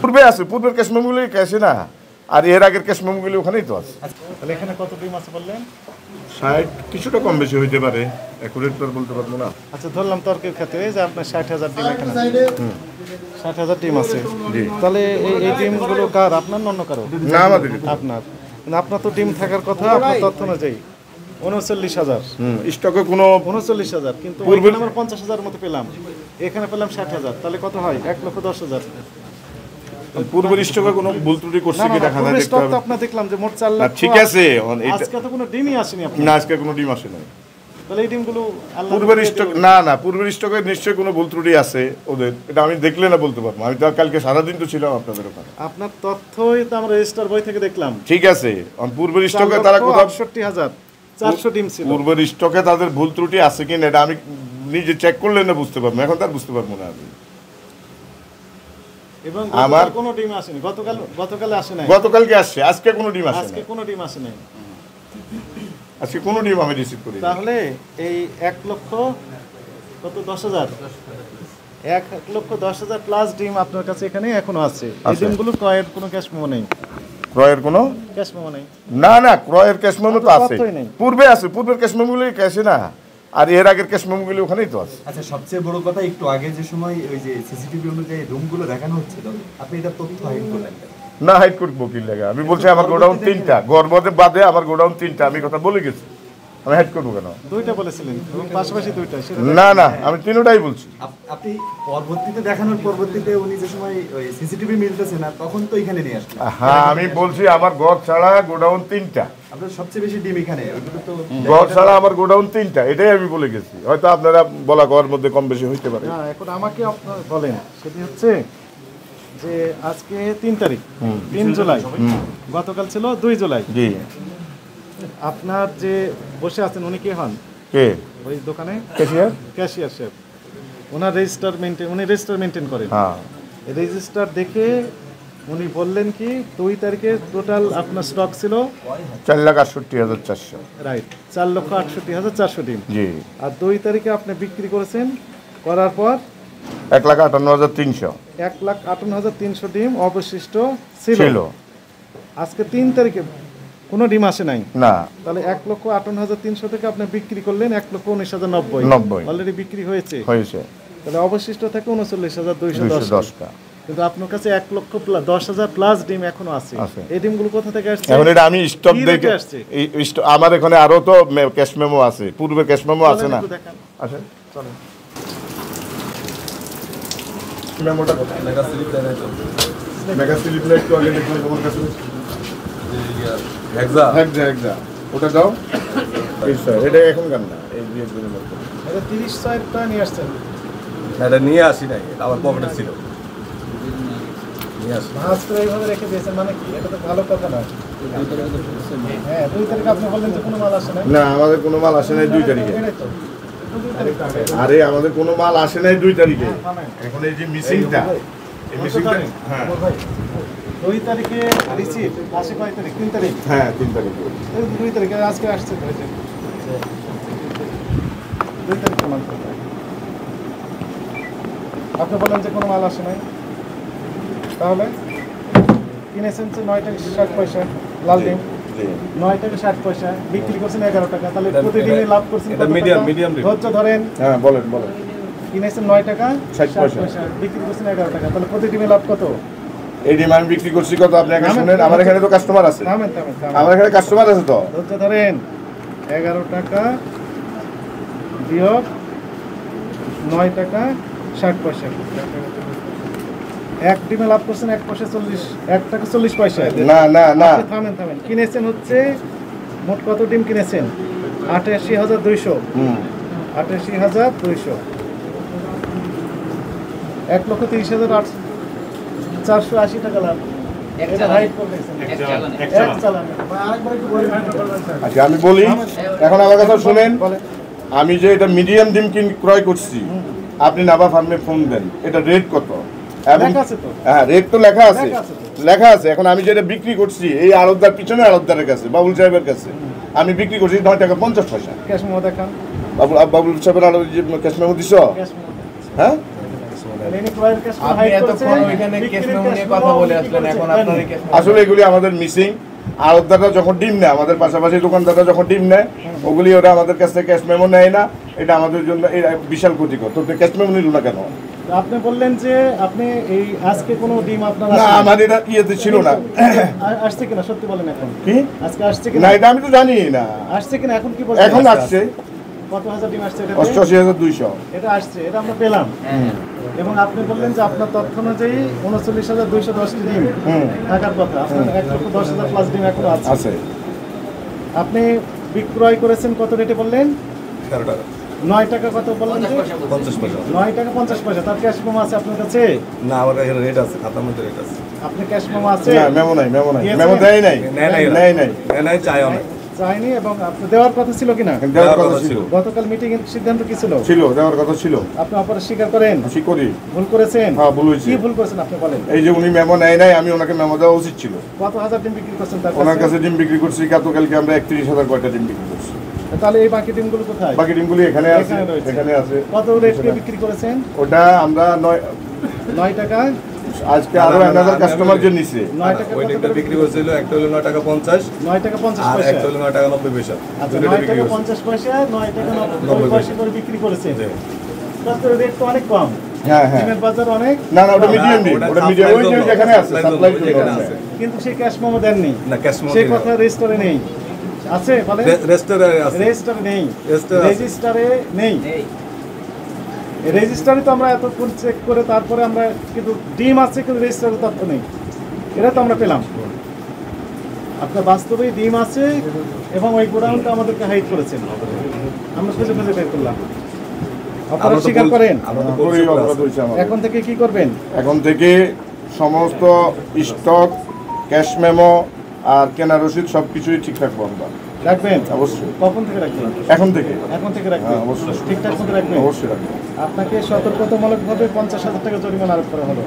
পূর্বে আছে, পূর্বের ক্যাশ মেমোগুলি ক্যাশে না, আর এর আগের ক্যাশ মেমোগুলি ওখানেই তো আছে। তাহলে এখানে কত ডিম আছে বললেন? 60 কিছুটা কম বেশি হইতে পারে, অ্যাকুরেট তো বলতে পারবো না। আচ্ছা, ধরলাম তর্কের ক্ষেত্রে যে আপনার 60,000 ডিম এখানে 60,000 ডিম আছে, তাহলে এই ডিমগুলো কার, আপনার না অন্য কারো? না, আমাদের আপনার। আপনার তো ডিম থাকার কথা আপনার তথ্য অনুযায়ী 39,000 স্টকে কোনো 39,000, কিন্তু পূর্বে আমরা 50,000 মতো পেলাম, এখানে পেলাম 60,000, তাহলে কত হয়? 1,10,000। পূর্বের স্টকে কোনো ভুল ত্রুটি করছে কি দেখা যায় দেখতে হবে। আপনার দেখলাম যে মোট 4 লাখ। ঠিক আছে, আজকে তো কোনো ডিমই আসেনি আপনার। না, আজকে কোনো ডিম আসে নাই। তাহলে এই ডিমগুলো পূর্বের স্টক না, পূর্বের স্টকে নিশ্চয়ই কোনো ভুল ত্রুটি আছে ওদের, এটা আমি দেখলে না বলতে পারবো। আমি তো কালকে সারাদিন তো ছিলাম আপনাদের ওখানে। আপনার তথ্যই তো আমরা রেজিস্টার বই থেকে দেখলাম। ঠিক আছে, পূর্বের স্টকে তারা কোথাও 68,400 ডিম ছিল। পূর্বের স্টকে তাদের ভুল ত্রুটি আছে কিনা এটা আমি নিজে চেক করলে না বুঝতে পারবো, এখন তার বুঝতে পারবো না আমি। এবং আমার কোনো ডিম আসেনি, গতকাল আসে নাই, গতকালকে আসছে, আজকে কোনো ডিম আসে না, আজকে কোনো ডিম আসে নাই, আজকে কোনো ডিম আমি রিসিভ করি। তাহলে এই 1,10,000 1,10,000 প্লাস ডিম আপনার কাছে এখানে এখনো আছে। এই ডিমগুলো ক্রয়ের কোনো ক্যাশ মেমো নেই? ক্রয়ের কোনো ক্যাশ মেমো নেই? না, ক্রয়ের ক্যাশ মেমো তো আছে, পূর্বে আছে, পূর্বের ক্যাশ মেমোগুলি ক্যাশে না, আর এর আগের ক্যাশ মেমোগুলি ওখানেই তো আছে। আচ্ছা, সবচেয়ে বড় কথা, একটু আগে যে সময় ওই যে সিসিটিভি অনুযায়ী রুমগুলো দেখানো হচ্ছিল, আপনি এটা তথ্য হাইড করলেন না? হাইড করবো কি লাগে? আমি বলছি আমার গোডাউন 3টা, গড়বদে বাদে আমার গোডাউন 3টা, আমি কথা বলে গেছি, আমি হাইড করবো কেন? 2টা বলেছিলেন এবং পাশাপাশি 2টা। না, আমি 3টাই বলছি। আপনি পরবর্তীতে উনি যে সময় ওই সিসিটিভি মিলতেছে না, তখন তো এখানে নিয়ে আসলেন। হ্যাঁ, আমি বলছি আমার গড় ছাড়া গোডাউন 3টা, আপনার সবচেয়ে বেশি ডিম এখানে, গড় ছাড়া আমার গোডাউন 3টা, এটাই আমি বলে গেছি। হয়তো আপনারা বলা গড়ের মধ্যে কম বেশি হইতে পারে। না, এখন আমাকে আপনারা বলেন, সেটি হচ্ছে যে আজকে 3 তারিখ, 3 জুলাই, গতকাল ছিল 2 জুলাই। জি, আপনার যে বসে আছেন উনি কে হন? কে? ওই দোকানে ক্যাশিয়ার শেফ। ওনার উনি রেজিস্টার মেনটেন করেন। হ্যাঁ, রেজিস্টার দেখে উনি বললেন কি 2 তারিখে টোটাল আপনার স্টক ছিল 4,68,400। রাইট, 4,68,400 ডিম। জি। আর 2 তারিখে আপনি বিক্রি করেছেন, করার পর 1,58,300। 1,58,300 ডিম অবশিষ্ট ছিল। আজকে 3 তারিখে কোনো ডিম আসে নাই না, তাহলে 1,58,300 থেকে আপনি বিক্রি করলেন 1,19,090 অলরেডি বিক্রি হয়েছে। তাহলে অবশিষ্ট থাকে 39,210 কিন্তু আপনার কাছে 1,10,000 প্লাস ডিম এখনো আছে। এই ডিমগুলো কোথা থেকে আসছে? এখন এটা আমি স্টক দেখে আসছে, আমার এখানে আরো তো ক্যাশ মেমো আছে, পূর্বে ক্যাশ মেমো আছে না? আচ্ছা, চলেন। মেমোটা কত? মেগা স্লিপ লাইট তো আগে দেখলাম তোমার কাছে। হেক্সা ওটা দাও। এই স্যার, এটা এখন গান না, এই বিয়ের জন্য এটা 30,000 টাকা নিয়ে আসছেন। এটা নিয়ে আসি নাই, এটা আমার পকেটে ছিল। নিয়ে আসি ভাঁজ করে এইভাবে রেখে দিয়েছেন মানে কি? এটা তো ভালো কথা না। হ্যাঁ, 2 তারিখে আপনি বললেন যে কোনো মাল আসে নাই। না, আমাদের কোনো মাল আসে নাই 2 তারিখে। আরে আমাদের কোনো মাল আসে নাই 2 তারিখে। এখন এই যে মিসিংটা, এই মিসিংটা, হ্যাঁ 2 তারিখে রিসিভ আসে। কয় তারিখ? 3 তারিখ। হ্যাঁ, 3 তারিখে। 2 তারিখে আজকে আসছে তো। 2 তারিখে মাল আপনি বলেন যে কোনো মাল আসে নাই, তাহলে কিনেছেন 9 টাকা 60 পয়সা লাল ডিম, 9 টাকা 60 পয়সা, বিক্রি করছেন 11 টাকা, তাহলে প্রতিদিনই লাভ করছেন। মিডিয়াম ধৈর্য ধরেন। হ্যাঁ, বলেন। কিনেছেন 9 টাকা 60 পয়সা, বিক্রি করছেন 11 টাকা, তাহলে প্রতিদিনই লাভ কত? এই ডিম আমি বিক্রি করছি কত আপনি আগে শুনেন। আমার এখানে তো কাস্টমার আছে। আমার এখানে কাস্টমার আছে তো। ধৈর্য ধরেন। 11 টাকা বিয়োগ 9 টাকা 60 পয়সা, এক ডিমে লাভ করছেন 1 টাকা 40 পয়সা। না, থামেন। কিনেছেন হচ্ছে মোট কত ডিম কিনেছেন? 88,200। 88,200 1,30,480 টাকা লাভ। আচ্ছা, আমি বলি এখন আমার কথা শুনেন। আমি যে এটা মিডিয়াম ডিম ক্রয় করছি, আপনি নাভা ফার্মে ফোন দেন, এটা রেট কত? হ্যাঁ, রেট তো লেখা আছে। এখন আমি যেটা বিক্রি করছি এই আড়তদার পিছনে, আড়তদারের কাছে, বাবুল সাহেবের কাছে আমি বিক্রি করছি 9 টাকা 50 পয়সা। ক্যাশ মেমো দেখান। বাবুল সাহেবের আরো যে ক্যাশ মেমো দিছ? হ্যাঁ, তাহলে ইনি ক্রয়ের ক্যাশ মেমো আপনি হাইড এতক্ষণ করেছেন, ওইখানে বিক্রির ক্যাশ মেমো ক্যাশ নিয়ে মেমো কথা বলে বিক্রি আসলেন, এখন করেছেন, আপনার দেননি। ক্যাশ আসলে এগুলি আমাদের মিসিং। আড়তদাররা যখন ডিম নেয়, আমাদের পাশাপাশি দোকানদাররা যখন ডিম নেয়, ওগুলি ওরা আমাদের কাছ থেকে ক্যাশ মেমো নেয় না। এটা আমাদের জন্য এটা বিশাল ক্ষতিকর। তো ক্যাশ মেমো নিল না কেন? আপনি বললেন যে আপনি এই আজকে কোনো ডিম আপনার না, আসেনি। আমার এটা ইয়েতে ছিল না। আসছে কিনা সত্যি বলেন এখন? কি? আজকে আসছে না, কিনা? এটা আমি তো জানি না। আসছে কিনা এখন কি বলছেন? এখন আসছে কত হাজার ডিম আসছে এটা? ৮৮,২০০। এটা আসছে, এটা আমরা পেলাম। এবং আপনি বললেন যে আপনার তথ্য অনুযায়ী ৩৯,২১০টি ডিম থাকার কথা। আপনার ১,১০,০০০ প্লাস ডিম এখনো আছে। আছে। আপনি বিক্রয় করেছেন কত রেটে বললেন? 13 টাকা ৯ টাকা কত বললেন? 50 পয়সা। ৯ টাকা ৫০ পয়সা। তার ক্যাশ মেমো আছে আপনার কাছে? না, আমার এখানে রেট আছে, খাতার মধ্যে রেট আছে। আপনি ক্যাশ মেমো আছে? না, মেমো নাই, মেমো নাই, দিয়েছেন? মেমো দেয় নাই, নেয় নাই ওরা। নেয় নাই, নেয় নাই, চাইও না। চাইনি। এবং আপনি দেওয়ার কথা ছিল কিনা? দেওয়ার কথা ছিল, গতকাল মিটিং এর সিদ্ধান্ত কি ছিল? ছিল দেওয়ার কথা ছিল। আপনি অপরাধ স্বীকার করেন? আমি করি। ভুল করেছেন? হ্যাঁ, ভুল হয়েছে। কি ভুল করেছেন আপনি বলেন? এই যে উনি মেমো নেয় নাই, আমি ওনাকে মেমো দেওয়া উচিত ছিল। কত হাজার ডিম বিক্রি করছেন তার ওনার কাছে? কাছে ডিম বিক্রি করছি গতকালকে আমরা ৩১,০০০ কয়টা ডিম বিক্রি করছি। তাহলে এই বাকি ডিমগুলো কোথায়? বাকি ডিমগুলি এখানে আছে, এখানে রয়েছে। এখানে আছে। কত রেট দিয়ে বিক্রি করেছেন? ওটা আমরা ৯ টাকা। আজকে আরো অ্যানাদার কাস্টমার যে নিছে ৯ টাকা ওই কত ডিমটা করে বিক্রি করছিল, একটা হলো 9 টাকা 50, ৯ টাকা ৫০ আর পয়সা। একটা হলো 9 টাকা 90 পয়সা। আচ্ছা, দুটো ৯ বিক্রি টাকা করছে। ৫০ পয়সা, ৯ টাকা ৯০ পয়সা করে বিক্রি করেছেন। তাহলে রেট তো অনেক কম। হ্যাঁ, হ্যাঁ। ডিমের বাজার অনেক। না না, ওটা মিডিয়াম ডিম, ওটা ওটা মিডিয়াম, ওই যে supply যেখানে আছে জন্য, সাপ্লাই supply জন্য আছে। কিন্তু সেই ক্যাশ মেমো দেননি। না, ক্যাশ মেমো সেই নেই। কথা রেজিস্টারে নেই। আছে বলেন? রেস্টুরেন্টে আছে। রেজিস্টারে নেই। রেজিস্টারে আছে। রেজিস্টারে নেই। রেজিস্টারে তো আমরা এতক্ষণ চেক করে তারপরে আমরা, কিন্তু ডিম আছে কিন্তু রেজিস্টারে তথ্য নেই। এটা তো আমরা পেলাম। আপনার বাস্তবেই ডিম আছে এবং ওই গোডাউনটা আমাদেরকে হাইড করেছেন। আমরা খুঁজে খুঁজে বের করলাম। আমরা অপরাধ তো স্বীকার বল- করেন? আমরা তো ওই বলছি অপরাধ হয়েছে আমাদের। এখন থেকে কি করবেন? এখন থেকে সমস্ত স্টক, ক্যাশ মেমো আর কেনা রসিদ সবকিছুই ঠিক রাখবো আমরা। রাখবেন? অবশ্যই। কখন থেকে রাখবেন? এখন থেকে। এখন থেকে রাখবেন? হ্যাঁ, অবশ্যই। ঠিকঠাক মতো রাখবেন? অবশ্যই রাখবো। আপনাকে সতর্কতামূলকভাবে ৫০,০০০ টাকা জরিমানা আরোপ করা হলো।